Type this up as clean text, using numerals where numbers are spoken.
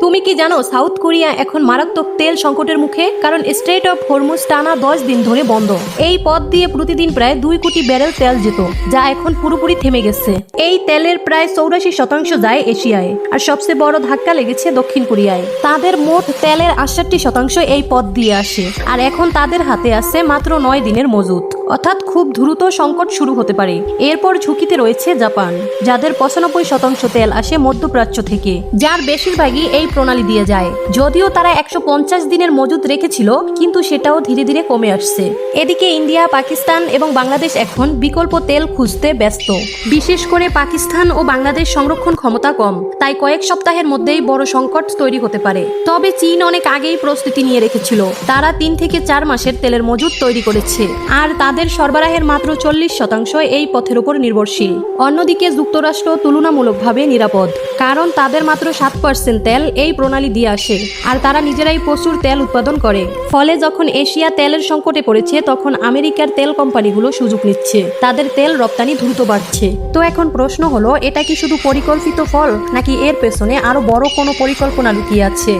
তুমি কি জানো সাউথ কোরিয়া এখন মারাত্মক তেল সংকটের মুখে, কারণ স্ট্রেট অফ হরমুজ টানা 10 দিন ধরে বন্ধ। এই পথ দিয়ে প্রতিদিন প্রায় 2 কোটি ব্যারেল তেল যেত, যা এখন পুরোপুরি থেমে গেছে। এই তেলের প্রায় 84% যায় এশিয়ায়, আর সবচেয়ে বড় ধাক্কা লেগেছে দক্ষিণ কোরিয়ায়। তাদের মোট তেলের 68% এই পথ দিয়ে আসে, আর এখন তাদের হাতে আছে মাত্র 9 দিনের মজুত। অর্থাৎ খুব দ্রুত সংকট শুরু হতে পারে। এরপর ঝুঁকিতে রয়েছে জাপান, যাদের 95% তেল আসে মধ্যপ্রাচ্য থেকে, যার বেশিরভাগই এই প্রণালী দিয়ে যায়। যদিও তারা 150 দিনের মজুত রেখেছিল, কিন্তু সেটাও ধীরে ধীরে কমে আসছে। এদিকে ইন্ডিয়া, পাকিস্তান এবং বাংলাদেশ এখন বিকল্প তেল খুঁজতে ব্যস্ত। বিশেষ করে পাকিস্তান ও বাংলাদেশ সংরক্ষণ ক্ষমতা কম, তাই কয়েক সপ্তাহের মধ্যেই বড় সংকট তৈরি হতে পারে। তবে চীন অনেক আগেই প্রস্তুতি নিয়ে রেখেছিল। তারা 3 থেকে 4 মাসের তেলের মজুত তৈরি করেছে, আর তাদের সরবরাহের মাত্র 40% এই পথের উপর নির্ভরশীল। অন্যদিকে যুক্তরাষ্ট্র তুলনামূলকভাবে নিরাপদ, কারণ তাদের মাত্র 7% তেল এই প্রণালী দিয়ে আসে, আর তারা নিজেরাই প্রচুর তেল উৎপাদন করে। ফলে যখন এশিয়া তেলের সংকটে পড়েছে, তখন আমেরিকার তেল কোম্পানিগুলো সুযোগ নিচ্ছে। তাদের তেল রপ্তানি দ্রুত বাড়ছে। তো এখন প্রশ্ন হলো, এটা কি শুধু পরিকল্পিত ফল, নাকি এর পেছনে আরো বড় কোনো পরিকল্পনা লুকিয়ে আছে?